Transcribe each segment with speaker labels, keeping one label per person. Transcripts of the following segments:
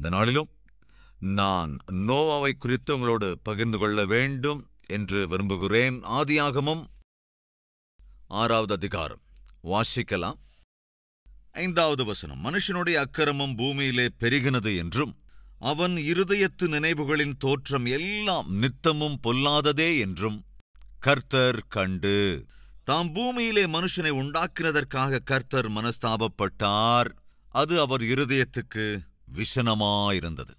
Speaker 1: இந்த நாளிலும் நான் நோவாவை குறித்து உங்களோடு பகிர்ந்து கொள்ள வேண்டும் என்று விரும்புகிறேன். ஆதியாகமம் 6வது அதிகாரம் வாசிக்கலாம். 5வது வசனம். மனுஷனுடைய அக்கிரமம் பூமியிலே பெருகினது என்றும் அவன் இருதயத்து நினைவுகளின் தோற்றம் எல்லாம் நித்தமும் பொல்லாததே என்றும் கர்த்தர் கண்டு, தாம் பூமியிலே மனுஷனை உண்டாக்கினதற்காக கர்த்தர் மனஸ்தாபப்பட்டார். அது அவர் இருதயத்துக்கு விஷனமாயிருந்தது.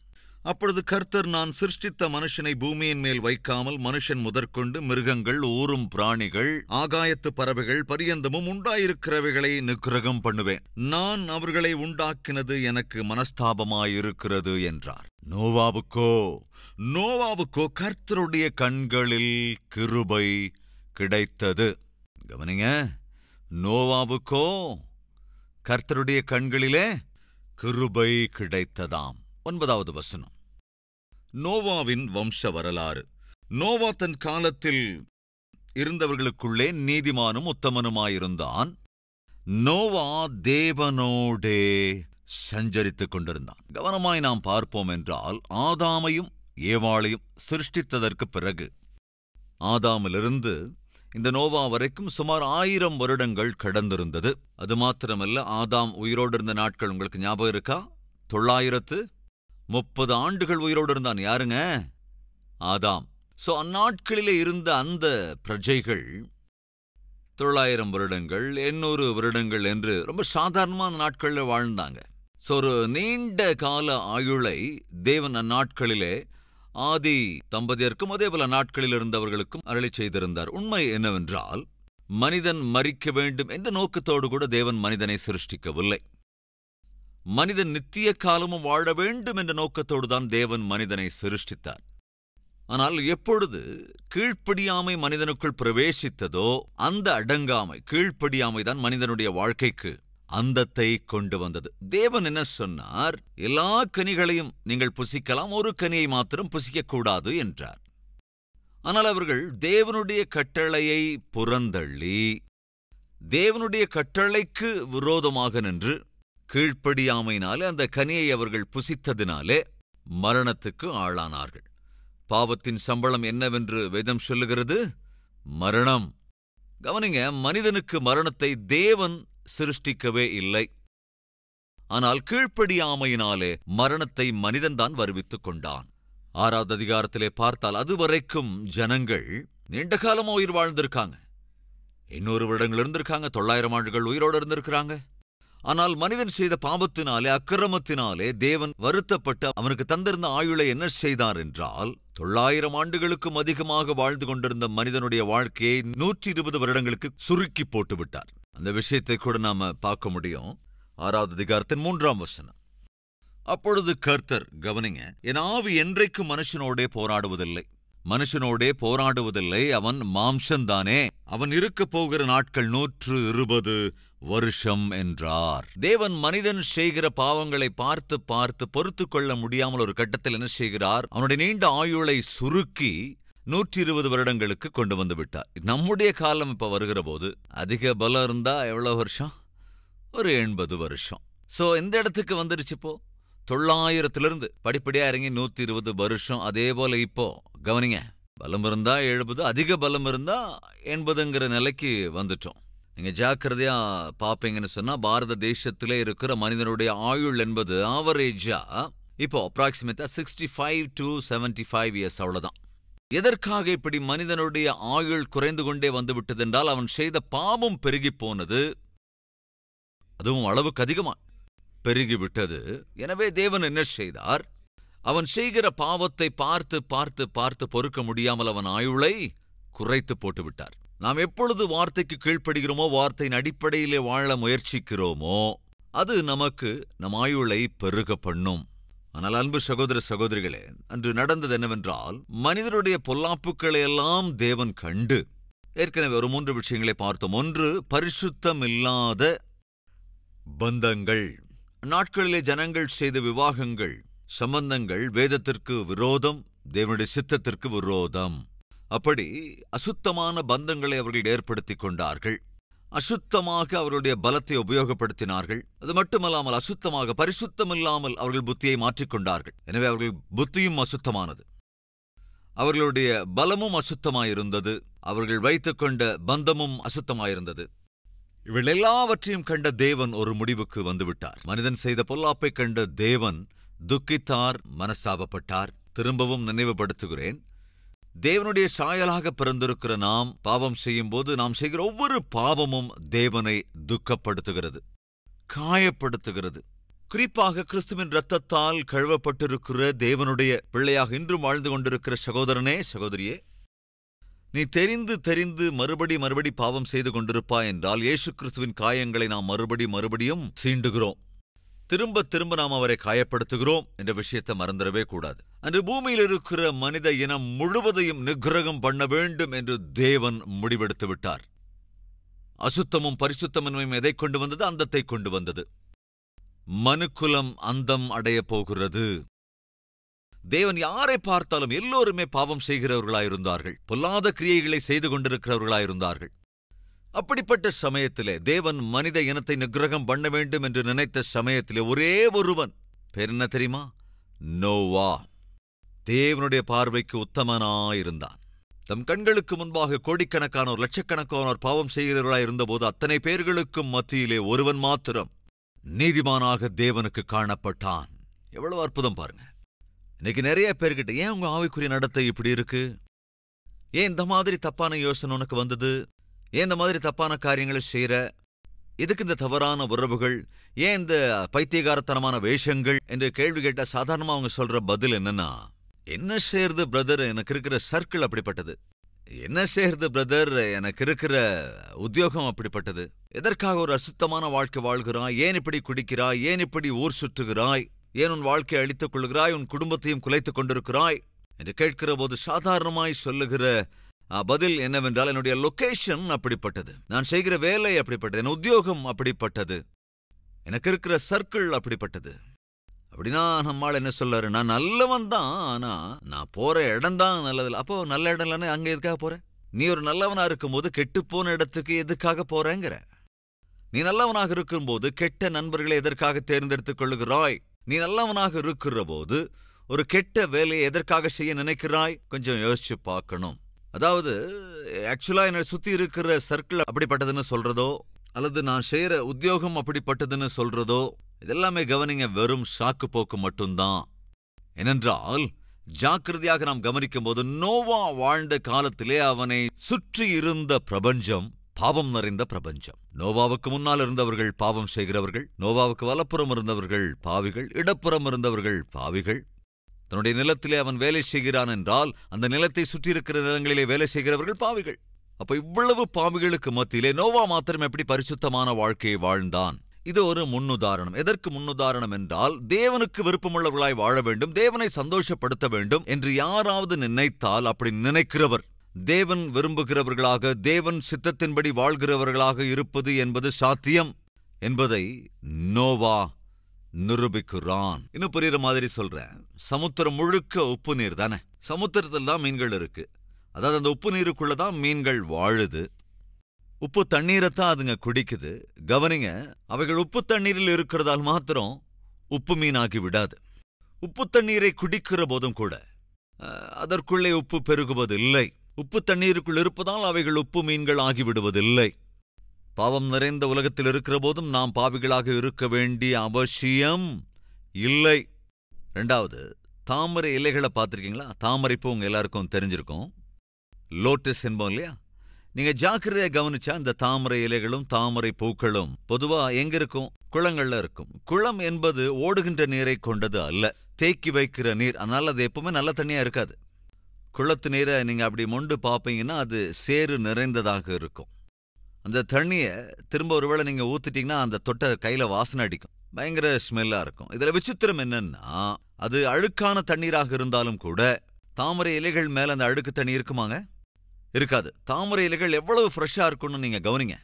Speaker 1: அப்பொழுது கர்த்தர், நான் சிருஷ்டித்த மனுஷனை பூமியின் மேல் வைக்காமல் மனுஷன் முதற்கொண்டு மிருகங்கள், ஊரும் பிராணிகள், ஆகாயத்து பறவைகள் பரியந்தமும் உண்டாயிருக்கிறவைகளை நிக்கிரகம் பண்ணுவேன். நான் அவர்களை உண்டாக்கினது எனக்கு மனஸ்தாபமாயிருக்கிறது என்றார். நோவாவுக்கோ கர்த்தருடைய கண்களில் கிருபை கிடைத்தது. கவனிங்க, நோவாவுக்கோ கர்த்தருடைய கண்களிலே கிருபை கிடைத்ததாம். 9வது வசனம். நோவாவின் வம்ச வரலாறு. நோவா தன் காலத்தில் இருந்தவர்களுக்குள்ளே நீதிமானும் உத்தமனுமாயிருந்தான். நோவா தேவனோடே சஞ்சரித்துக் கொண்டிருந்தான். கவனமாய் நாம் பார்ப்போம் என்றால், ஆதாமையும் ஏவாளையும் சிருஷ்டித்ததற்கு பிறகு ஆதாமிலிருந்து இந்த நோவா வரைக்கும் சுமார் 1000 வருடங்கள் கடந்திருந்தது. அது மாத்திரமல்ல, ஆதாம் உயிரோடு இருந்த நாட்கள் உங்களுக்கு ஞாபகம் இருக்கா? 930 ஆண்டுகள் உயிரோடு இருந்தான். யாருங்க? ஆதாம். சோ அந்நாட்களிலே இருந்த அந்த பிரஜைகள் 900 வருடங்கள் 800 வருடங்கள் என்று ரொம்ப சாதாரணமான நாட்களில் வாழ்ந்தாங்க. சோ ஒரு நீண்ட கால ஆயுளை தேவன் அந்நாட்களிலே ஆதி தம்பதியருக்கும் அதே போல நாட்களில் இருந்தவர்களுக்கும் அருளி செய்திருந்தார். உண்மை என்னவென்றால், மனிதன் மரிக்க வேண்டும் என்ற நோக்கத்தோடு கூட தேவன் மனிதனை சிருஷ்டிக்கவில்லை. மனிதன் நித்திய காலமும் வாழ வேண்டும் என்ற நோக்கத்தோடு தான் தேவன் மனிதனை சிருஷ்டித்தார். ஆனால் எப்பொழுது கீழ்ப்படியாமை மனிதனுக்குள் பிரவேசித்ததோ, அந்த அடங்காமை, கீழ்ப்படியாமை தான் மனிதனுடைய வாழ்க்கைக்கு அந்தத்தை கொண்டு வந்தது. தேவன் என்ன சொன்னார்? எல்லா கனிகளையும் நீங்கள் புசிக்கலாம், ஒரு கனியை மாத்திரம் புசிக்கக்கூடாது என்றார். ஆனால் அவர்கள் தேவனுடைய கட்டளையை புறந்தள்ளி தேவனுடைய கட்டளைக்கு விரோதமாக நின்று கீழ்ப்படியாமையினாலே அந்த கனியை அவர்கள் புசித்ததினாலே மரணத்துக்கு ஆளானார்கள். பாவத்தின் சம்பளம் என்னவென்று வேதம் சொல்லுகிறது? மரணம். கவனிங்க, மனிதனுக்கு மரணத்தை தேவன் சிருஷ்டிக்கவே இல்லை. ஆனால் கீழ்ப்படியாமையினாலே மரணத்தை மனிதன்தான் வருவித்துக் கொண்டான். 6வது அதிகாரத்திலே பார்த்தால், அதுவரைக்கும் ஜனங்கள் நீண்ட காலமா உயிர் வாழ்ந்திருக்காங்க. 800 வருடங்கள் இருந்திருக்காங்க, 900 ஆண்டுகள் உயிரோடு இருந்திருக்கிறாங்க. ஆனால் மனிதன் செய்த பாவத்தினாலே, அக்கிரமத்தினாலே தேவன் வருத்தப்பட்டு அவனுக்கு தந்திருந்த ஆயுளை என்ன செய்தார் என்றால், 900 ஆண்டுகளுக்கும் அதிகமாக வாழ்ந்து கொண்டிருந்த மனிதனுடைய வாழ்க்கையை 120 வருடங்களுக்கு சுருக்கி போட்டு விட்டார். அந்த விஷயத்தை கூட நாம பார்க்க முடியும். 6வது அதிகாரத்தின் 3ஆம் வசனம். அப்பொழுது கர்த்தர், கவனிங்க, என் ஆவி என்றைக்கும் மனுஷனோடே போராடுவதில்லை, அவன் மாம்சந்தானே, அவன் இருக்க போகிற நாட்கள் 120 வருஷம் என்றார். தேவன் மனிதன் செய்கிற பாவங்களை பார்த்து பார்த்து பொறுத்து கொள்ள முடியாமல் ஒரு கட்டத்தில் என்ன செய்கிறார்? அவனுடைய நீண்ட ஆயுளை சுருக்கி 120 வருடங்களுக்கு கொண்டு வந்து விட்டார். நம்முடைய காலம் இப்ப வருகிற போது அதிக பலம் இருந்தா எவ்வளவு வருஷம்? ஒரு 80 வருஷம். சோ இந்த இடத்துக்கு வந்துருச்சு. இப்போ 900லிருந்து படிப்படியா இறங்கி 120 வருஷம். அதே போல இப்போ கவனிங்க, பலம் இருந்தா 70, அதிக பலம் இருந்தா 80ங்கிற நிலைக்கு வந்துட்டோம். நீங்க ஜாக்கிரதையா பாப்பீங்கன்னு சொன்னா, பாரத தேசத்திலே இருக்கிற மனிதனுடைய ஆயுள் என்பது ஆவரேஜா இப்போ அப்ராக்சிமேட்டா 65 to 75 இயர்ஸ், அவ்வளவுதான். எதற்காக இப்படி மனிதனுடைய ஆயுள் குறைந்து கொண்டே வந்து விட்டது என்றால், அவன் செய்த பாவம் பெருகி போனது, அதுவும் அளவுக்கு அதிகமா பெருகிவிட்டது. எனவே தேவன் என்ன செய்தார்? அவன் செய்கிற பாவத்தை பார்த்து பார்த்து பார்த்து பொறுக்க முடியாமல் அவன் ஆயுளை குறைத்து போட்டு விட்டார். நாம் எப்பொழுது வார்த்தைக்கு கீழ்ப்படுகிறோமோ, வார்த்தையின் அடிப்படையிலே வாழ முயற்சிக்கிறோமோ, அது நமக்கு நம் ஆயுளை பெருக பண்ணும். ஆனால் அன்பு சகோதர சகோதரிகளே, அன்று நடந்தது என்னவென்றால், மனிதனுடைய பொல்லாப்புக்களை எல்லாம் தேவன் கண்டு, ஏற்கனவே ஒரு 3 விஷயங்களை பார்த்தோம். 1, பரிசுத்தம் இல்லாத பந்தங்கள். நாட்களிலே ஜனங்கள் செய்த விவாகங்கள், சம்பந்தங்கள் வேதத்திற்கு விரோதம், தேவனுடைய சித்தத்திற்கு விரோதம். அப்படி அசுத்தமான பந்தங்களை அவர்கள் ஏற்படுத்திக் கொண்டார்கள். அசுத்தமாக அவர்களுடைய பலத்தை உபயோகப்படுத்தினார்கள். அது மட்டுமல்லாமல் அசுத்தமாக, பரிசுத்தமில்லாமல் அவர்கள் புத்தியை மாற்றிக்கொண்டார்கள். எனவே அவர்கள் புத்தியும் அசுத்தமானது, அவர்களுடைய பலமும் அசுத்தமாயிருந்தது, அவர்கள் வைத்துக்கொண்ட பந்தமும் அசுத்தமாயிருந்தது. இவள் எல்லாவற்றையும் கண்ட தேவன் ஒரு முடிவுக்கு வந்துவிட்டார். மனிதன் செய்த பொல்லாப்பை கண்ட தேவன் துக்கித்தார், மனஸ்தாபப்பட்டார். திரும்பவும் நினைவுபடுத்துகிறேன், தேவனுடைய சாயலாக பிறந்திருக்கிற நாம் பாவம் செய்யும் போது நாம் செய்கிற ஒவ்வொரு பாவமும் தேவனை துக்கப்படுத்துகிறது, காயப்படுத்துகிறது. குறிப்பாக கிறிஸ்துவின் இரத்தத்தால் கழுவப்பட்டிருக்கிற தேவனுடைய பிள்ளையாக இன்றும் வாழ்ந்து கொண்டிருக்கிற சகோதரனே, சகோதரியே, நீ தெரிந்து மறுபடி பாவம் செய்து கொண்டிருப்பாய் என்றால் இயேசு கிறிஸ்துவின் காயங்களை நாம் மறுபடியும் சீண்டுகிறோம். திரும்ப நாம் அவரை காயப்படுத்துகிறோம் என்ற விஷயத்தை மறந்துடவே கூடாது. அன்று பூமியில் இருக்கிற மனித இனம் முழுவதையும் நிக்கிரகம் பண்ண வேண்டும் என்று தேவன் முடிவெடுத்து விட்டார். அசுத்தமும் பரிசுத்தமின்மையும் எதை கொண்டு வந்தது? அந்தத்தை கொண்டு வந்தது. மனுக்குலம் அந்தம் அடையப் போகிறது. தேவன் யாரை பார்த்தாலும் எல்லோருமே பாவம் செய்கிறவர்களாயிருந்தார்கள், பொல்லாத கிரியைகளை செய்து கொண்டிருக்கிறவர்களாயிருந்தார்கள். அப்படிப்பட்ட சமயத்திலே தேவன் மனித இனத்தை நிக்கிரகம் பண்ண வேண்டும் என்று நினைத்த சமயத்திலே ஒரே ஒருவன், பேர் என்ன தெரியுமா? நோவா. தேவனுடைய பார்வைக்கு உத்தமனாயிருந்தான். தம் கண்களுக்கு முன்பாக கோடிக்கணக்கானோர், லட்சக்கணக்கானோர் பாவம் செய்கிறவர்களாயிருந்தபோது அத்தனை பேர்களுக்கும் மத்தியிலே ஒருவன் மாத்திரம் நீதிமானாக தேவனுக்கு காணப்பட்டான். எவ்வளவு அற்புதம் பாருங்க. இன்னைக்கு நிறைய பேர்கிட்ட ஏன் உங்க ஆவிக்குரிய நடத்தை இப்படி இருக்கு? ஏன் இந்த மாதிரி தப்பான யோசனை உனக்கு வந்தது? ஏன் இந்த மாதிரி தப்பான காரியங்களை செய்யற? எதுக்கு இந்த தவறான உறவுகள்? ஏன் இந்த பைத்தியகாரத்தனமான வேஷங்கள் என்று கேள்வி கேட்டா சாதாரணமா அவங்க சொல்ற பதில் என்னன்னா, என்ன செய்யறது பிரதர், எனக்கு இருக்கிற சர்க்கிள் அப்படிப்பட்டது. என்ன செய்யறது பிரதர், எனக்கு இருக்கிற உத்தியோகம் அப்படிப்பட்டது. எதற்காக ஒரு அசுத்தமான வாழ்க்கை வாழ்கிறாய்? ஏன் இப்படி குடிக்கிறாய்? ஏன் இப்படி ஊர் சுற்றுகிறாய்? ஏன் உன் வாழ்க்கையை அழித்துக் கொள்கிறாய்? உன் குடும்பத்தையும் குலைத்துக் கொண்டிருக்கிறாய் என்று கேட்கிற போது சாதாரணமாய் சொல்லுகிற பதில் என்னவென்றால், என்னுடைய லொகேஷன் அப்படிப்பட்டது, நான் செய்கிற வேலை அப்படிப்பட்டது, என் உத்தியோகம் அப்படிப்பட்டது, எனக்கு இருக்கிற சர்க்கிள் அப்படிப்பட்டது. அப்படின்னா நம்மால் என்ன சொல்லாரு? நான் நல்லவன் தான், ஆனா நான் போற இடம் தான் நல்லதில்லை. அப்போ நல்ல இடம் இல்லைன்னா அங்க எதுக்காக போற? நீ ஒரு நல்லவனா இருக்கும்போது கெட்டுப்போன இடத்துக்கு எதுக்காக போறேங்கிற? நீ நல்லவனாக இருக்கும்போது கெட்ட நண்பர்களை எதற்காக தேர்ந்தெடுத்துக் கொள்ளுகிறாய்? நீ நல்லவனாக இருக்கிற போது ஒரு கெட்ட வேலையை எதற்காக செய்ய நினைக்கிறாய்? கொஞ்சம் யோசிச்சு பார்க்கணும். அதாவது ஆக்சுவலா என்னை சுத்தி இருக்கிற சர்க்கிள் அப்படிப்பட்டதுன்னு சொல்றதோ, அல்லது நான் செய்யற உத்தியோகம் அப்படிப்பட்டதுன்னு சொல்றதோ, இதெல்லாமே கவனிங்க, வெறும் சாக்கு போக்கு மட்டும்தான். ஏனென்றால் ஜாக்கிரதையாக நாம் கவனிக்கும் போது நோவா வாழ்ந்த காலத்திலே அவனை சுற்றி இருந்த பிரபஞ்சம் பாவம் நிறைந்த பிரபஞ்சம். நோவாவுக்கு முன்னால் இருந்தவர்கள் பாவம் செய்கிறவர்கள், நோவாவுக்கு வலப்புறம் இருந்தவர்கள் பாவிகள், இடப்புறம் இருந்தவர்கள் பாவிகள். தன்னுடைய நிலத்திலே அவன் வேலை செய்கிறான் என்றால் அந்த நிலத்தை சுற்றியிருக்கிற நிலங்களிலே வேலை செய்கிறவர்கள் பாவிகள். அப்ப இவ்வளவு பாவிகளுக்கு மத்தியிலே நோவா மாத்திரம் எப்படி பரிசுத்தமான வாழ்க்கையை வாழ்ந்தான்? இது ஒரு முன்னுதாரணம். எதற்கு முன்னுதாரணம் என்றால், தேவனுக்கு விருப்பமுள்ளவர்களாய் வாழ வேண்டும், தேவனை சந்தோஷப்படுத்த வேண்டும் என்று யாராவது நினைத்தால், அப்படி நினைக்கிறவர் தேவன் விரும்புகிறவர்களாக, தேவன் சித்தத்தின்படி வாழ்கிறவர்களாக இருப்பது என்பது சாத்தியம் என்பதை நோவா நிரூபிக்கிறான். இன்னும் புரியுற மாதிரி சொல்றேன். சமுத்திரம் முழுக்க உப்பு நீர் தானே, சமுத்திரத்தில் தான் மீன்கள் இருக்கு. அதாவது அந்த உப்பு நீருக்குள்ளதான் மீன்கள் வாழுது, உப்பு தண்ணீரைத்தான் அதுங்க குடிக்குது. கவனிங்க, அவைகள் உப்பு தண்ணீரில் இருக்கிறதால் மாத்திரம் உப்பு மீனாகி விடாது. உப்பு தண்ணீரை குடிக்கிற போதும் கூட அதற்குள்ளே உப்பு பெருகுவதில்லை. உப்பு தண்ணீருக்குள் இருப்பதால் அவைகள் உப்பு மீன்கள் ஆகிவிடுவதில்லை. பாவம் நிறைந்த உலகத்தில் இருக்கிற போதும் நாம் பாவிகளாக இருக்க வேண்டிய அவசியம் இல்லை. ரெண்டாவது, தாமரை இலைகளை பார்த்துருக்கீங்களா? தாமரை பூ உங்க எல்லாருக்கும் தெரிஞ்சிருக்கும், லோட்டஸ் என்போம் இல்லையா? நீங்க ஜாக்கிரதையா கவனிச்சா இந்த தாமரை இலைகளும் தாமரை பூக்களும் பொதுவா எங்க இருக்கும்? குளங்கள்ல இருக்கும். குளம் என்பது ஓடுகின்ற நீரை கொண்டது அல்ல, தேக்கி வைக்கிற நீர். அதனால அது எப்பவுமே நல்ல தண்ணியா இருக்காது. குளத்து நீரை நீங்க அப்படி மொண்டு பார்ப்பீங்கன்னா அது சேறு நிறைந்ததாக இருக்கும். அந்த தண்ணியை திரும்ப ஒருவேளை நீங்க ஊத்திட்டீங்கன்னா அந்த தொட்ட கையில வாசனை அடிக்கும், பயங்கர ஸ்மெல்லா இருக்கும். இதுல விசித்திரம் என்னன்னா, அது அழுக்கான தண்ணீராக இருந்தாலும் கூட தாமரை இலைகள் மேல அந்த அழுக்கு தண்ணி இருக்குமாங்க? இருக்காது. தாமரை இலைகள் எவ்வளவு ஃப்ரெஷ்ஷா இருக்கும்னு நீங்க கவனிங்க.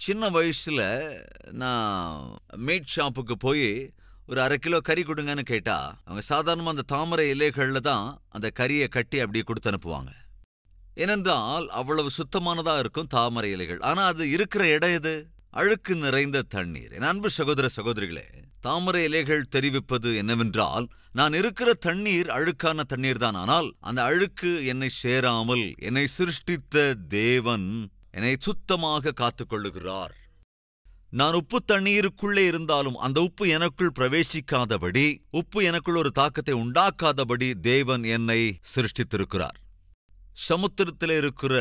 Speaker 1: சின்ன வயசுல நான் மீட் ஷாப்புக்கு போய் ஒரு 1/2 கிலோ கறி கொடுங்கன்னு கேட்டா அவங்க சாதாரணமா அந்த தாமரை இலைகள்ல தான் அந்த கறியை கட்டி அப்படியே கொடுத்து அனுப்புவாங்க. ஏனென்றால் அவ்வளவு சுத்தமானதா இருக்கும் தாமரை இலைகள். ஆனா அது இருக்கிற இடம் எது? அழுக்கு நிறைந்த தண்ணீர். என் அன்பு சகோதர சகோதரிகளே, தாமரை இலைகள் தெரிவிப்பது என்னவென்றால், நான் இருக்கிற தண்ணீர் அழுக்கான தண்ணீர் தான். ஆனால் அந்த அழுக்கு என்னை சேராமல் என்னை சிருஷ்டித்த தேவன் என்னை சுத்தமாக காத்துக்கொள்ளுகிறார். நான் உப்பு தண்ணீருக்குள்ளே இருந்தாலும் அந்த உப்பு எனக்குள் பிரவேசிக்காதபடி, உப்பு எனக்குள் ஒரு தாக்கத்தை உண்டாக்காதபடி தேவன் என்னை சிருஷ்டித்திருக்கிறார். சமுத்திரத்திலே இருக்கிற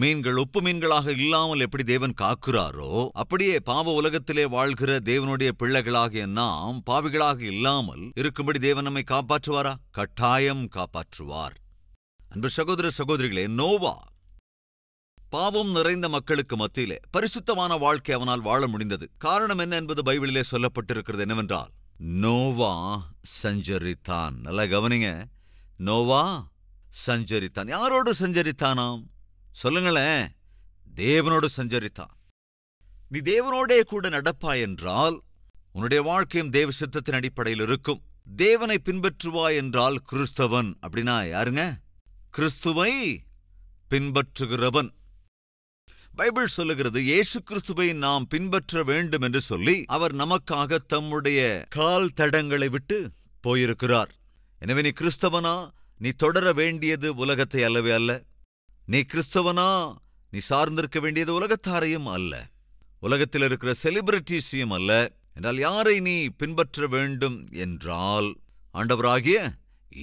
Speaker 1: மீன்கள் உப்பு மீன்களாக இல்லாமல் எப்படி தேவன் காக்குறாரோ, அப்படியே பாவ உலகத்திலே வாழ்கிற தேவனுடைய பிள்ளைகளாகிய நாம் பாவிகளாக இல்லாமல் இருக்கும்படி தேவன் நம்மை காப்பாற்றுவாரா? கட்டாயம் காப்பாற்றுவார். அன்பு சகோதர சகோதரிகளே, நோவா பாவம் நிறைந்த மக்களுக்கு மத்தியிலே பரிசுத்தமான வாழ்க்கை அவனால் வாழ முடிந்தது. காரணம் என்ன என்பது பைபிளிலே சொல்லப்பட்டிருக்கிறது என்னவென்றால், நோவா சஞ்சரித்தான். நல்லா கவனிங்க, நோவா சஞ்சரித்தான். யாரோடு சஞ்சரித்தானாம்? சொல்லுங்களேன். தேவனோடு சஞ்சரித்தான். நீ தேவனோடே கூட நடப்பாய் என்றால் உன்னுடைய வாழ்க்கையும் தேவ சித்தத்தின் அடிப்படையில் இருக்கும். தேவனை பின்பற்றுவாய் என்றால் கிறிஸ்தவன். அப்படின்னா யாருங்க? கிறிஸ்துவை பின்பற்றுகிறவன். பைபிள் சொல்லுகிறது, இயேசு கிறிஸ்துவை நாம் பின்பற்ற வேண்டும் என்று சொல்லி அவர் நமக்காக தம்முடைய கால் தடங்களை விட்டு போயிருக்கிறார். எனவே நீ கிறிஸ்தவனா? நீ தொடர வேண்டியது உலகத்தை அல்லவே அல்ல. நீ கிறிஸ்தவனா? நீ சார்ந்திருக்க வேண்டியது உலகத்தாரையும் அல்ல, உலகத்தில் இருக்கிற செலிபிரிட்டிஸையும் அல்ல. என்றால் யாரை நீ பின்பற்ற வேண்டும் என்றால் ஆண்டவராகிய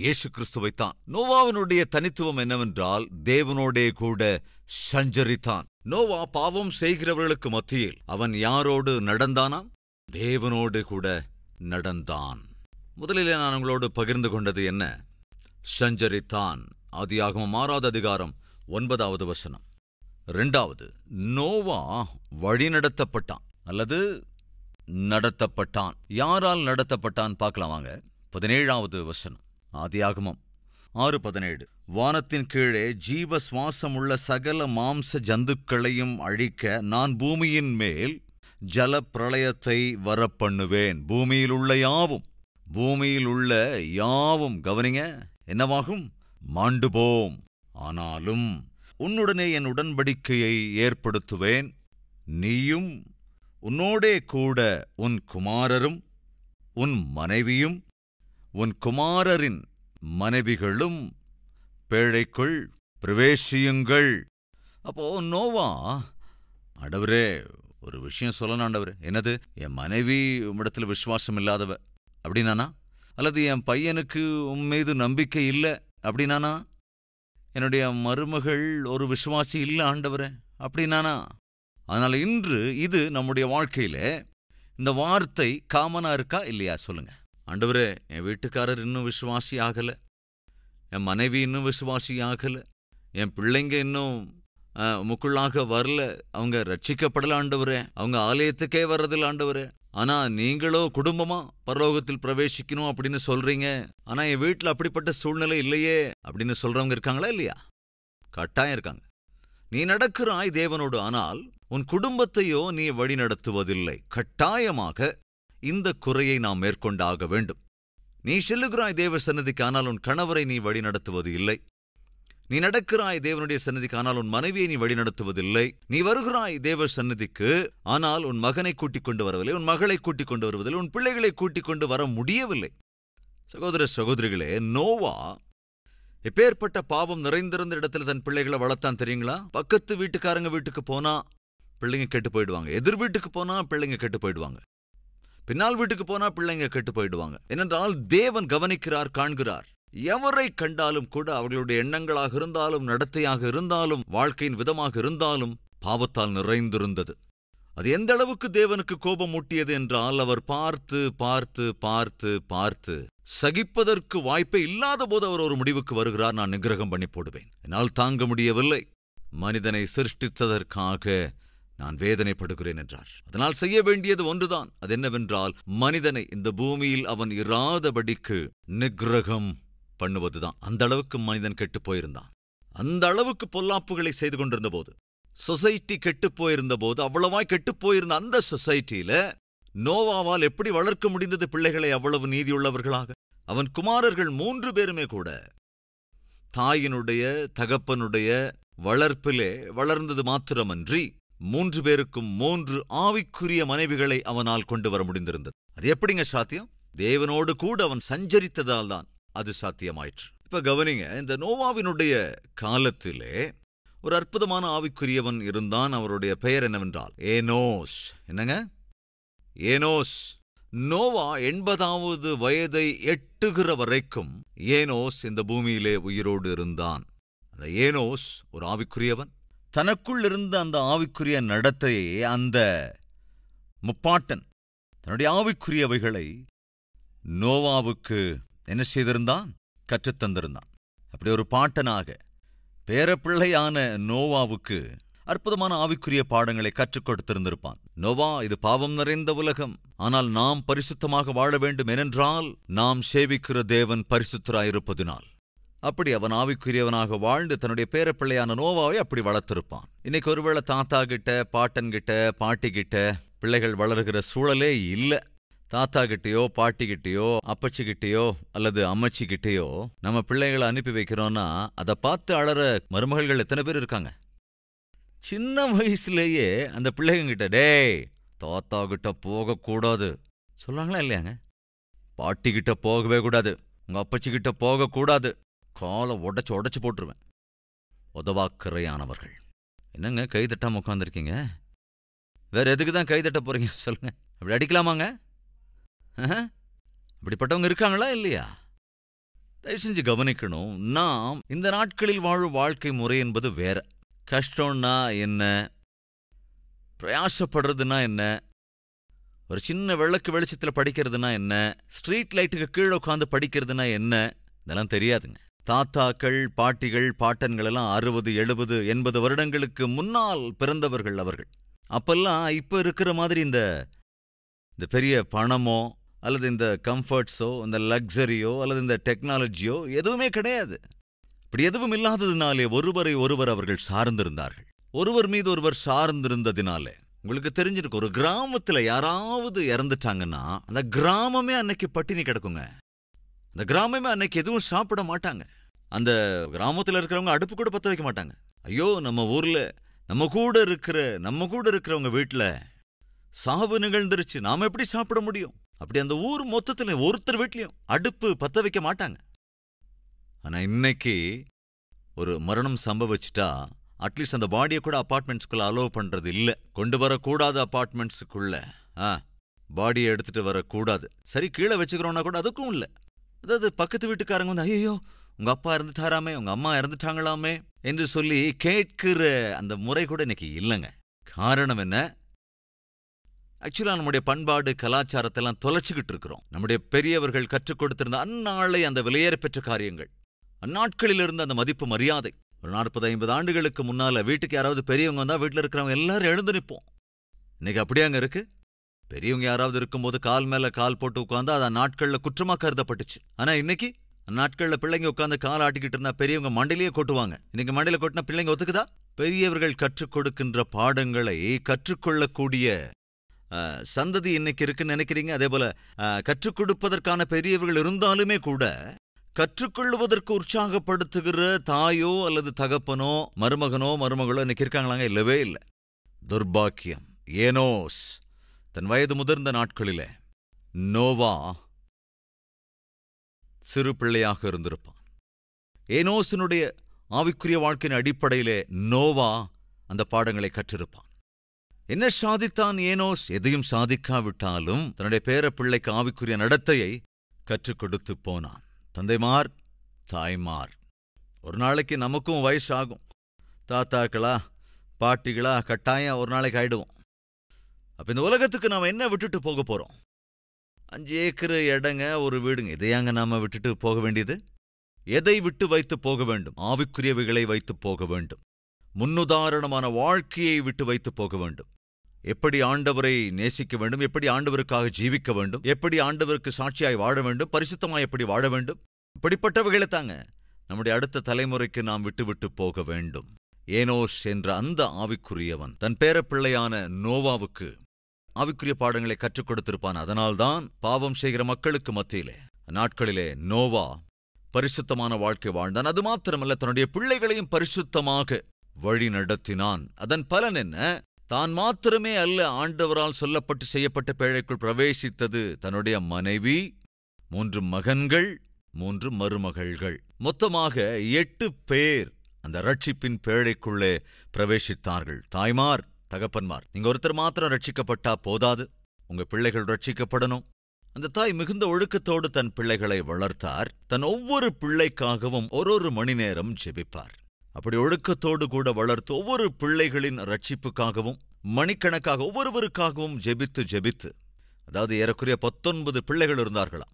Speaker 1: இயேசு கிறிஸ்துவைத்தான். நோவாவினுடைய தனித்துவம் என்னவென்றால், தேவனோடே கூட சஞ்சரித்தான். நோவா பாவம் செய்கிறவர்களுக்கு மத்தியில் அவன் யாரோடு நடந்தானாம்? தேவனோடு கூட நடந்தான். முதலிலே நான் உங்களோடு பகிர்ந்து கொண்டது என்ன? சஞ்சரித்தான். ஆதியாகமம் 6வது அதிகாரம் 9வது வசனம். 2வது, நோவா வழிநடத்தப்பட்டான் அல்லது நடத்தப்பட்டான். யாரால் நடத்தப்பட்டான் பார்க்கலாம் வாங்க. 17வது வசனம், ஆதியாகமம் 6:17. வானத்தின் கீழே ஜீவ சுவாசமுள்ள சகல மாம்ச ஜந்துக்களையும் அழிக்க நான் பூமியின் மேல் ஜல பிரளயத்தை வரப்பண்ணுவேன். பூமியில் உள்ள யாவும் கவனிங்க, என்னவாகும்? மாண்டுபோம். ஆனாலும் உன்னுடனே என் உடன்படிக்கையை ஏற்படுத்துவேன். நீயும் உன்னோடே கூட உன் குமாரரும் உன் மனைவியும் உன் குமாரரின் மனைவிகளும் பேழைக்குள் பிரவேசியுங்கள். அப்போ நோவா, ஆண்டவரே ஒரு விஷயம் சொல்லணும் ஆண்டவரே. என்னது? என் மனைவி உம்மிடத்தில் விசுவாசம் இல்லாதவ அப்படின்னானா? அல்லது என் பையனுக்கு உன் மீது நம்பிக்கை இல்லை அப்படின்னானா? என்னுடைய மருமகள் ஒரு விசுவாசி இல்லை ஆண்டவரே அப்படின்னானா? அதனால இன்று இது நம்முடைய வாழ்க்கையில இந்த வார்த்தை காமனா இருக்கா இல்லையா? சொல்லுங்க. ஆண்டவரே, என் வீட்டுக்காரர் இன்னும் விசுவாசி ஆகல, என் மனைவி இன்னும் விசுவாசி ஆகல, என் பிள்ளைங்க இன்னும் முக்குள்ளாக வரல, அவங்க ரட்சிக்கப்படல ஆண்டவரே, அவங்க ஆலயத்துக்கே வர்றதில்ல ஆண்டவரே. ஆனா நீங்களோ குடும்பமா பரலோகத்தில் பிரவேசிக்கணும் அப்படின்னு சொல்றீங்க. ஆனா என் வீட்டில் அப்படிப்பட்ட சூழ்நிலை இல்லையே அப்படின்னு சொல்றவங்க இருக்காங்களா இல்லையா? கட்டாயம் இருக்காங்க. நீ நடக்கிறாய் தேவனோடு, ஆனால் உன் குடும்பத்தையோ நீ வழி நடத்துவதில்லை. கட்டாயமாக இந்த குறையை நாம் மேற்கொண்டாக வேண்டும். நீ செல்லுகிறாய் தேவ சந்நிதிக்கு, ஆனால் உன் கணவரை நீ வழி நடத்துவது இல்லை. நீ நடக்கிறாய் தேவனுடைய சந்நிதிக்கு, ஆனால் உன் மனைவியை நீ வழி நடத்துவதில்லை. நீ வருகிறாய் தேவ சந்நிதிக்கு, ஆனால் உன் மகனை கூட்டிக் கொண்டு வரவில்லை, உன் மகளை கூட்டிக் கொண்டு வருவதில்லை, உன் பிள்ளைகளை கூட்டிக் கொண்டு வர முடியவில்லை. சகோதர சகோதரிகளே, நோவா எப்பேற்பட்ட பாவம் நிறைந்திருந்த இடத்துல தன் பிள்ளைகளை வளர்த்தான் தெரியுங்களா? பக்கத்து வீட்டுக்காரங்க வீட்டுக்கு போனா பிள்ளைங்க கெட்டு போயிடுவாங்க, எதிர் வீட்டுக்கு போனா பிள்ளைங்க கெட்டு போயிடுவாங்க, பின்னால் வீட்டுக்கு போனா பிள்ளைங்க கெட்டு போயிடுவாங்க. ஏனென்றால் தேவன் கவனிக்கிறார், காண்கிறார். எவரை கண்டாலும் கூட அவர்களுடைய எண்ணங்களாக இருந்தாலும், நடத்தையாக இருந்தாலும், வாழ்க்கையின் விதமாக இருந்தாலும் பாவத்தால் நிறைந்திருந்தது. அது எந்த அளவுக்கு தேவனுக்கு கோபம் மூட்டியது என்றால், அவர் பார்த்து பார்த்து பார்த்து பார்த்து சகிப்பதற்கு வாய்ப்பே இல்லாத போது அவர் ஒரு முடிவுக்கு வருகிறார், நான் நிகிரகம் பண்ணி போடுவேன், என்னால் தாங்க முடியவில்லை, மனிதனை சிருஷ்டித்ததற்காக நான் வேதனைப்படுகிறேன் என்றார். அதனால் செய்ய வேண்டியது ஒன்றுதான். அது என்னவென்றால், மனிதனை இந்த பூமியில் அவன் இராதபடிக்கு நிகிரகம் பண்ணுவதுதான். அந்த அளவுக்கு மனிதன் கெட்டு போயிருந்தான். அந்த அளவுக்கு பொல்லாப்புகளை செய்து கொண்டிருந்த போது, சொசைட்டி கெட்டு போயிருந்த போது, அவ்வளவாய் கெட்டு போயிருந்த அந்த சொசைட்டியில நோவாவால் எப்படி வளர்க்க முடிந்தது பிள்ளைகளை அவ்வளவு நீதியுள்ளவர்களாக? அவன் குமாரர்கள் 3 பேருமே கூட தாயினுடைய, தகப்பனுடைய, வளர்ப்பிலே வளர்ந்தது மாத்திரமன்றி 3 பேருக்கும் 3 ஆவிக்குரிய மனைவிகளை அவனால் கொண்டு வர முடிந்திருந்தது. அது எப்படிங்க சாத்தியம்? தேவனோடு கூட அவன் சஞ்சரித்ததால் தான் அது சாத்தியமாயிற்று. இப்ப கவனிங்க, இந்த நோவாவினுடைய காலத்திலே ஒரு அற்புதமான ஆவிக்குரியவன் இருந்தான். அவருடைய பெயர் என்னவென்றால் ஏனோஸ். என்னங்க? ஏனோஸ். நோவா 80வது வயதை எட்டுகிற வரைக்கும் ஏனோஸ் இந்த பூமியிலே உயிரோடு இருந்தான். அந்த ஏனோஸ் ஒரு ஆவிக்குரியவன். தனக்குள் இருந்த அந்த ஆவிக்குரிய நடத்தையை அந்த முப்பாட்டன் தன்னுடைய ஆவிக்குரியவைகளை நோவாவுக்கு என்ன செய்திருந்தான்? கற்றுத்தந்திருந்தான். அப்படி ஒரு பாட்டனாக பேரப்பிள்ளையான நோவாவுக்கு அற்புதமான ஆவிக்குரிய பாடங்களை கற்றுக் கொடுத்திருந்திருப்பான். நோவா, இது பாவம் நிறைந்த உலகம், ஆனால் நாம் பரிசுத்தமாக வாழ வேண்டும். ஏனென்றால் நாம் சேவிக்கிற தேவன் பரிசுத்தராயிருப்பதினால். அப்படி அவன் ஆவிக்குரியவனாக வாழ்ந்து தன்னுடைய பேரப்பிள்ளையான நோவாவை அப்படி வளர்த்திருப்பான். இன்னைக்கு ஒருவேளை தாத்தா கிட்ட, பாட்டன்கிட்ட, பாட்டிக்கிட்ட பிள்ளைகள் வளர்கிற சூழலே இல்லை. தாத்தா கிட்டேயோ, பாட்டிக்கிட்டேயோ, அப்பச்சிக்கிட்டேயோ அல்லது அம்மச்சிக்கிட்டேயோ நம்ம பிள்ளைகளை அனுப்பி வைக்கிறோம்னா அதை பார்த்து அழற மருமகள்கள் எத்தனை பேர் இருக்காங்க? சின்ன வயசுலேயே அந்த பிள்ளைங்கிட்ட, டேய் தாத்தா கிட்ட போகக்கூடாது சொல்றாங்களா இல்லையாங்க? பாட்டிக்கிட்ட போகவே கூடாது, உங்க அப்பச்சிக்கிட்ட போகக்கூடாது, காலை உடைச்சு போட்டுருவேன். உதவாக்கிறையானவர்கள். என்னங்க கைதட்டாம உட்காந்துருக்கீங்க? வேற எதுக்கு தான் கைதட்ட போறீங்க சொல்லுங்க? அப்படி அடிக்கலாமாங்க? அப்படிப்பட்டவங்க இருக்காங்களா இல்லையா? தயவு செஞ்சு கவனிக்கணும். நாம் இந்த நாட்களில் வாழும் வாழ்க்கை முறை என்பது வேற. கஷ்டம்னா என்ன, பிரயாசப்படுறதுனா என்ன, ஒரு சின்ன விளக்கு வெளிச்சத்தில் படிக்கிறதுனா என்ன, ஸ்ட்ரீட் லைட்டுக்கு கீழே உட்காந்து படிக்கிறதுனா என்ன, இதெல்லாம் தெரியாதுங்க. தாத்தாக்கள், பாட்டிகள், பாட்டன்கள் எல்லாம் 60, 70, 80 வருடங்களுக்கு முன்னால் பிறந்தவர்கள் அவர்கள். அப்பெல்லாம் இப்ப இருக்கிற மாதிரி இந்த பெரிய பணமோ அல்லது இந்த கம்ஃபர்ட்ஸோ, இந்த லக்ஸரியோ அல்லது இந்த டெக்னாலஜியோ எதுவுமே கிடையாது. இப்படி எதுவும் இல்லாததினாலே ஒருவரை ஒருவர் அவர்கள் சார்ந்திருந்தார்கள். ஒருவர் மீது ஒருவர் சார்ந்திருந்ததினாலே உங்களுக்கு தெரிஞ்சிருக்கு, ஒரு கிராமத்துல யாராவது இறந்துட்டாங்கன்னா அந்த கிராமமே அன்னைக்கு பட்டினி கிடக்குங்க. அந்த கிராமமே அன்னைக்கு எதுவும் சாப்பிட மாட்டாங்க. அந்த கிராமத்துல இருக்கிறவங்க அடுப்பு கூட பத்த வைக்க மாட்டாங்க. ஐயோ, நம்ம ஊர்ல நம்ம கூட இருக்கிறவங்க வீட்டுல சாவு நிகழ்ந்துருச்சு, நாம எப்படி சாப்பிட முடியும்? அப்படி அந்த ஊர் மொத்தத்துல ஒருத்தர் வீட்லயும் அடுப்பு பத்த வைக்க மாட்டாங்க. ஆனா இன்னைக்கு ஒரு மரணம் சம்பவிச்சுட்டா அட்லீஸ்ட் அந்த பாடியை கூட அபார்ட்மெண்ட்ஸ்குள்ள அலோவ் பண்றது இல்ல. கொண்டு வரக்கூடாது அபார்ட்மெண்ட்ஸுக்குள்ள. பாடியை எடுத்துட்டு வரக்கூடாது. சரி, கீழே வச்சுக்கிறோம்னா கூட அதுக்கும் இல்ல. அதாவது பக்கத்து வீட்டுக்காரங்க வந்து, ஐயோ உங்க அப்பா இறந்துட்டாராமே, உங்க அம்மா இறந்துட்டாங்களாமே என்று சொல்லி கேட்கிற அந்த முறை கூட இன்னைக்கு இல்லைங்க. காரணம் என்ன? ஆக்சுவலா நம்முடைய பண்பாடு கலாச்சாரத்தெல்லாம் தொலைச்சுக்கிட்டு இருக்கிறோம். நம்முடைய பெரியவர்கள் கற்றுக் கொடுத்திருந்த அந்நாளை அந்த விலையேற பெற்ற காரியங்கள், அந்நாட்களில் இருந்த அந்த மதிப்பு மரியாதை. ஒரு 40-50 ஆண்டுகளுக்கு முன்னால வீட்டுக்கு யாராவது பெரியவங்க வந்தா வீட்டில் இருக்கிறவங்க எல்லாரும் எழுந்து நிற்போம். இன்னைக்கு அப்படியே அங்க இருக்கு. பெரியவங்க யாராவது இருக்கும்போது கால் மேல கால் போட்டு உட்கார்ந்தா அது அந்நாட்கள்ல குற்றமா கருதப்பட்டுச்சு. ஆனா இன்னைக்கு அந்நாட்கள்ல பிள்ளைங்க உட்காந்து கால் ஆட்டிக்கிட்டு இருந்தா பெரியவங்க மண்டையிலேயே கொட்டுவாங்க. இன்னைக்கு மண்டையில கொட்டினா பிள்ளைங்க ஒத்துக்குதா? பெரியவர்கள் கற்றுக் கொடுக்கின்ற பாடங்களை கற்றுக்கொள்ளக்கூடிய சந்ததி இன்னைக்கு இருக்குன்னு நினைக்கிறீங்க? அதே போல கற்றுக் கொடுப்பதற்கான பெரியவர்கள் இருந்தாலுமே கூட கற்றுக்கொள்வதற்கு உற்சாகப்படுத்துகிற தாயோ அல்லது தகப்பனோ மருமகளோ இன்னைக்கு இருக்காங்களாங்க? இல்லவே இல்லை. துர்பாக்கியம். ஏனோஸ் தன் வயது முதிர்ந்த நாட்களிலே நோவா சிறு பிள்ளையாக இருந்திருப்பான். ஏனோசினுடைய ஆவிக்குரிய வாழ்க்கையின் அடிப்படையிலே நோவா அந்த பாடங்களை கற்றிருப்பான். என்ன சாதித்தான் ஏனோஸ்? எதையும் சாதிக்காவிட்டாலும் தன்னுடைய பேர பிள்ளைக்கு ஆவிக்குரிய நடத்தையை கற்றுக் கொடுத்து போனான். தந்தைமார், தாய்மார், ஒரு நாளைக்கு நமக்கும் வயசாகும். தாத்தாக்களா பாட்டிகளா கட்டாயம் ஒரு நாளைக்கு ஆயிடுவோம். அப்ப இந்த உலகத்துக்கு நாம என்ன விட்டுட்டு போக போறோம்? 5 ஏக்கர் இடங்க, ஒரு வீடுங்க. இதையாங்க நாம விட்டுட்டு போக வேண்டியது? எதை விட்டு வைத்து போக வேண்டும்? ஆவிக்குரியவைகளை வைத்து போக வேண்டும். முன்னுதாரணமான வாழ்க்கையை விட்டு வைத்து போக வேண்டும். எப்படி ஆண்டவரை நேசிக்க வேண்டும், எப்படி ஆண்டவருக்காக ஜீவிக்க வேண்டும், எப்படி ஆண்டவருக்கு சாட்சியாய் வாழ வேண்டும், பரிசுத்தமாய் எப்படி வாழ வேண்டும், இப்படிப்பட்டவைகளை தாங்க நம்முடைய அடுத்த தலைமுறைக்கு நாம் விட்டு போக வேண்டும். ஏனோஸ் என்ற அந்த ஆவிக்குரியவன் தன் பேரப்பிள்ளையான நோவாவுக்கு ஆவிக்குரிய பாடங்களை கற்றுக் கொடுத்திருப்பான். அதனால்தான் பாவம் செய்கிற மக்களுக்கு மத்தியிலே நாட்களிலே நோவா பரிசுத்தமான வாழ்க்கை வாழ்ந்தான். அது மாத்திரமல்ல, தன்னுடைய பிள்ளைகளையும் பரிசுத்தமாக வழி நடத்தினான். அதன் பலன் என்ன? தான் மாத்திரமே அல்ல ஆண்டவரால் சொல்லப்பட்டு செய்யப்பட்ட பேழைக்குள் பிரவேசித்தது தன்னுடைய மனைவி, 3 மகன்கள், 3 மருமகள்கள். மொத்தமாக 8 பேர் அந்த ரட்சிப்பின் பேழைக்குள்ளே பிரவேசித்தார்கள். தாய்மார், தகப்பன்மார், நீங்க ஒருத்தர் மாத்திரம் ரட்சிக்கப்பட்டா போதாது, உங்க பிள்ளைகள் ரட்சிக்கப்படணும். அந்த தாய் மிகுந்த ஒழுக்கத்தோடு தன் பிள்ளைகளை வளர்த்தார். தன் ஒவ்வொரு பிள்ளைக்காகவும் ஒரு மணி நேரம் ஜெபிப்பார். அப்படி ஒழுக்கத்தோடு கூட வளர்த்து ஒவ்வொரு பிள்ளைகளின் ரட்சிப்புக்காகவும் மணிக்கணக்காக ஒவ்வொருவருக்காகவும் ஜெபித்து, அதாவது ஏறக்குறைய 19 பிள்ளைகள் இருந்தார்களாம்.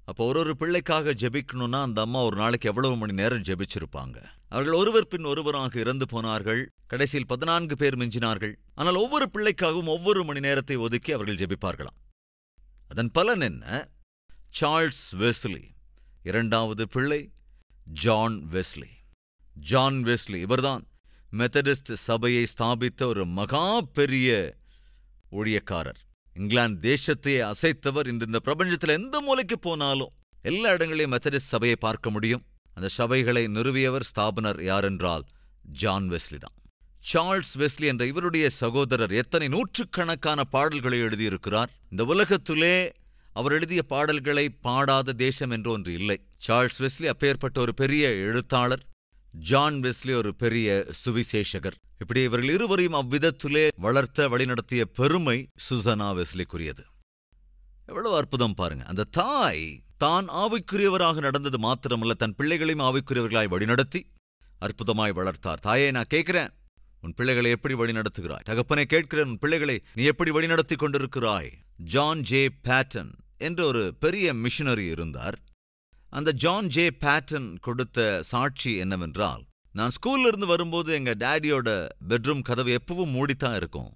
Speaker 1: அப்போ ஒரு பிள்ளைக்காக ஜெபிக்கணும்னா அந்த அம்மா ஒரு நாளைக்கு எவ்வளவு மணி நேரம் ஜெபிச்சிருப்பாங்க? அவர்கள் ஒருவர் பின் ஒருவராக இறந்து போனார்கள். கடைசியில் 14 பேர் மிஞ்சினார்கள். ஆனால் ஒவ்வொரு பிள்ளைக்காகவும் ஒவ்வொரு மணி நேரத்தை ஒதுக்கி அவர்கள் ஜெபிப்பார்களாம். அதன் பலன் என்ன? சார்ல்ஸ் வெஸ்லி, 2வது பிள்ளை ஜான் வெஸ்லி. ஜான் வெஸ்லி இவர்தான் மெத்தடிஸ்ட் சபையை ஸ்தாபித்த ஒரு மகா பெரிய ஊழியக்காரர். இங்கிலாந்து தேசத்தையே அசைத்தவர். இன்று இந்த பிரபஞ்சத்தில் எந்த மூலைக்கு போனாலும் எல்லா இடங்களையும் மெத்தடிஸ்ட் சபையை பார்க்க முடியும். அந்த சபைகளை நிறுவியவர், ஸ்தாபனர் யாரென்றால் ஜான் வெஸ்லி தான். சார்ல்ஸ் வெஸ்லி என்ற இவருடைய சகோதரர் எத்தனை நூற்றுக்கணக்கான பாடல்களை எழுதியிருக்கிறார். இந்த உலகத்திலே அவர் எழுதிய பாடல்களை பாடாத தேசம் என்று ஒன்று இல்லை. சார்ல்ஸ் வெஸ்லி அப்பேற்பட்ட ஒரு பெரிய எழுத்தாளர். ஜான் வெஸ்லி ஒரு பெரிய சுவிசேஷகர். இப்படி இவர்கள் இருவரையும் அவ்விதத்திலே வளர்த்த வழிநடத்திய பெருமை சுசனா வெஸ்லிக்குரியது. எவ்வளவு அற்புதம் பாருங்க. அந்த தாய் தான் ஆவிக்குரியவராக நடந்தது மாத்திரமல்ல, தன் பிள்ளைகளையும் ஆவிக்குரியவர்களாய் வழிநடத்தி அற்புதமாய் வளர்த்தார். தாயே, நான் கேட்கிறேன், உன் பிள்ளைகளை எப்படி வழிநடத்துகிறாய்? தகப்பனை கேட்கிறேன், உன் பிள்ளைகளை நீ எப்படி வழிநடத்தி கொண்டிருக்கிறாய்? ஜான் ஜே பேட்டன் என்ற ஒரு பெரிய மிஷனரி இருந்தார். அந்த ஜான் ஜே பேட்டன் கொடுத்த சாட்சி என்னவென்றால், நான் ஸ்கூல்ல இருந்து வரும்போது எங்க டேடியோட பெட்ரூம் கதவு எப்பவும் மூடித்தான் இருக்கும்.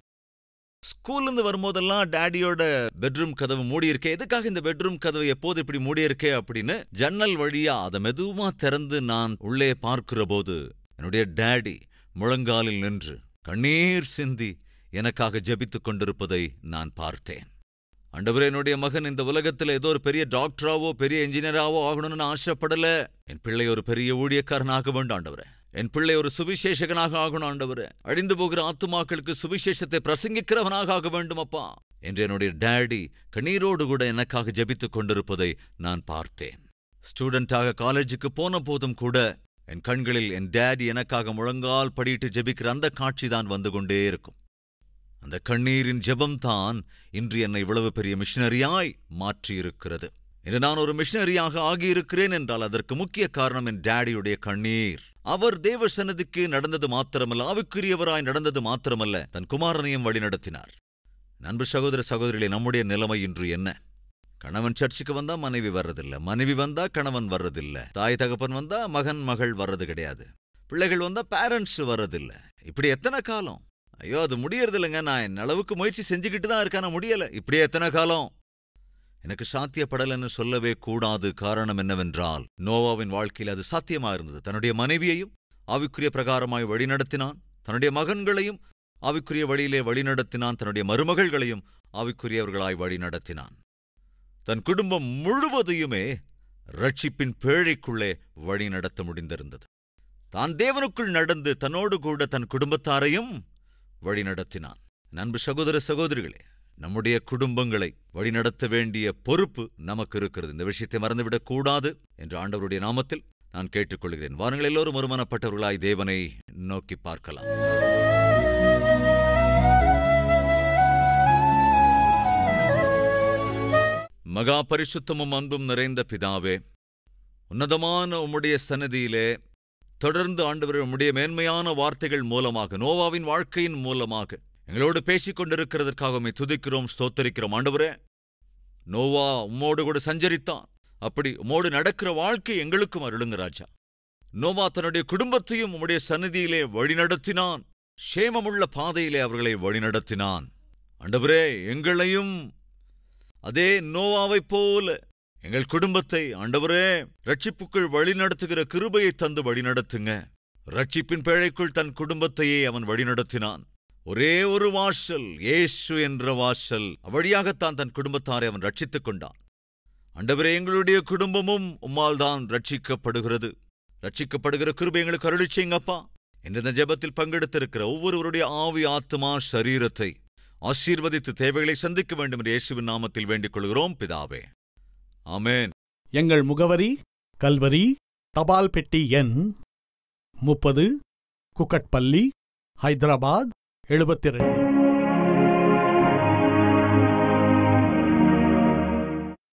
Speaker 1: ஸ்கூல்ல இருந்து வரும்போதெல்லாம் டேடியோட பெட்ரூம் கதவு மூடி இருக்கே, எதுக்காக இந்த பெட்ரூம் கதவு எப்போது இப்படி மூடி இருக்கே அப்படின்னு ஜன்னல் வழியா அதை மெதுவா திறந்து நான் உள்ளே பார்க்கிற போது என்னுடைய டேடி முழங்காலில் நின்று கண்ணீர் சிந்தி எனக்காக ஜெபித்துக் கொண்டிருப்பதை நான் பார்த்தேன். ஆண்டவரே, என்னுடைய மகன் இந்த உலகத்தில் ஏதோ ஒரு பெரிய டாக்டராவோ பெரிய இன்ஜினியராவோ ஆகணும்னு ஆசைப்படல. என் பிள்ளை ஒரு பெரிய ஊழியக்காரனாக வேண்டும் ஆண்டவரே. என் பிள்ளை ஒரு சுவிசேஷகனாக ஆகணும் ஆண்டவரே. அழிந்து போகிற ஆத்துமாக்களுக்கு சுவிசேஷத்தை பிரசங்கிக்கிறவனாக ஆக வேண்டும் அப்பா என்று என்னுடைய டேடி கண்ணீரோடு கூட எனக்காக ஜெபித்துக் கொண்டிருப்பதை நான் பார்த்தேன். ஸ்டூடெண்டாக காலேஜுக்கு போன போதும் கூட என் கண்களில் என் டேடி எனக்காக முழங்கால் படியிட்டு ஜெபிக்கிற அந்த காட்சி தான் வந்து கொண்டே இருக்கும். அந்த கண்ணீரின் ஜெபம்தான் இன்று என்னை இவ்வளவு பெரிய மிஷனரியாய் மாற்றியிருக்கிறது. இன்று நான் ஒரு மிஷனரியாக ஆகியிருக்கிறேன் என்றால் அதற்கு முக்கிய காரணம் என் டேடியுடைய கண்ணீர். அவர் தேவ சன்னதிக்கு நடந்தது மாத்திரமல்ல, ஆவிக்குரியவராய் நடந்தது மாத்திரமல்ல, தன் குமாரனையும் வழிநடத்தினார். நண்பு சகோதர சகோதரிகளே, நம்முடைய நிலைமை இன்று என்ன? கணவன் சர்ச்சுக்கு வந்தா மனைவி வர்றதில்லை, மனைவி வந்தா கணவன் வர்றதில்லை, தாய் தகப்பன் வந்தா மகன் மகள் வர்றது கிடையாது, பிள்ளைகள் வந்தா பேரண்ட்ஸ் வர்றதில்லை. இப்படி எத்தனை காலம்? ஐயோ, அது முடியறது இல்லைங்க. நான் என் அளவுக்கு முயற்சி செஞ்சுக்கிட்டு தான் இருக்கான, முடியல. இப்படியே எத்தனை காலம்? எனக்கு சாத்தியப்படலன்னு சொல்லவே கூடாது. காரணம் என்னவென்றால், நோவாவின் வாழ்க்கையில் அது சாத்தியமா இருந்தது. தன்னுடைய மனைவியையும் ஆவிக்குரிய பிரகாரமாய் வழிநடத்தினான், தன்னுடைய மகன்களையும் ஆவிக்குரிய வழியிலே வழிநடத்தினான், தன்னுடைய மருமகள்களையும் ஆவிக்குரியவர்களாய் வழிநடத்தினான். தன் குடும்பம் முழுவதையுமே ரட்சிப்பின் பேழைக்குள்ளே வழிநடத்த முடிந்திருந்தது. தான் தேவனுக்குள் நடந்து தன்னோடு கூட தன் குடும்பத்தாரையும் வழிநடத்தினான். அன்பு சகோதர சகோதரிகளே, நம்முடைய குடும்பங்களை வழிநடத்த வேண்டிய பொறுப்பு நமக்கு இருக்கிறது. இந்த விஷயத்தை மறந்துவிடக் கூடாது என்று ஆண்டவருடைய நாமத்தில் நான் கேட்டுக்கொள்கிறேன். வாருங்கள், எல்லோரும் ஒருமனப்பட்டவர்களாய் தேவனை நோக்கி பார்க்கலாம். மகா பரிசுத்தமும் அன்பும் நிறைந்த பிதாவே, உன்னதமான உம்முடைய சன்னதியிலே தொடர்ந்து ஆண்டவரே உம்முடைய மேன்மையான வார்த்தைகள் மூலமாக, நோவாவின் வாழ்க்கையின் மூலமாக எங்களோடு பேசிக் கொண்டிருக்கிறதற்காக உம்மை துதிக்கிறோம், ஸ்தோத்தரிக்கிறோம். ஆண்டவரே, நோவா உம்மோடு கூட சஞ்சரித்தான். அப்படி உம்மோடு நடக்கிற வாழ்க்கை எங்களுக்கும் அருளுங்க ராஜா. நோவா தன்னுடைய குடும்பத்தையும் உம்முடைய சந்நிதியிலே வழிநடத்தினான், சேமமுள்ள பாதையிலே அவர்களை வழிநடத்தினான். ஆண்டவரே, எங்களையும் அதே நோவாவைப் போல எங்கள் குடும்பத்தை ஆண்டவரே ரட்சிப்புக்குள் வழிநடத்துகிற கிருபையை தந்து வழிநடத்துங்க. ரட்சிப்பின் பேழைக்குள் தன் குடும்பத்தையே அவன் வழிநடத்தினான். ஒரே ஒரு வாசல், இயேசு என்ற வாசல், வழியாகத்தான் தன் குடும்பத்தாரை அவன் ரட்சித்துக் கொண்டான். ஆண்டவரே, எங்களுடைய குடும்பமும் உம்மால் தான் ரட்சிக்கப்படுகிறது. ரட்சிக்கப்படுகிற கிருபை எங்களுக்கு அருளி செய்யுங்கப்பா. இந்த ஜெபத்தில் பங்கெடுத்திருக்கிற ஒவ்வொருவருடைய ஆவி, ஆத்மா, சரீரத்தை ஆசீர்வதித்து தேவைகளை சந்திக்க வேண்டும் என்று இயேசுவின் நாமத்தில் வேண்டிக் கொள்கிறோம் பிதாவே. ஆமென்.
Speaker 2: எங்கள் முகவரி: கல்வரி, தபால் பெட்டி எண் 30, குக்கட்பள்ளி, ஹைதராபாத் 72.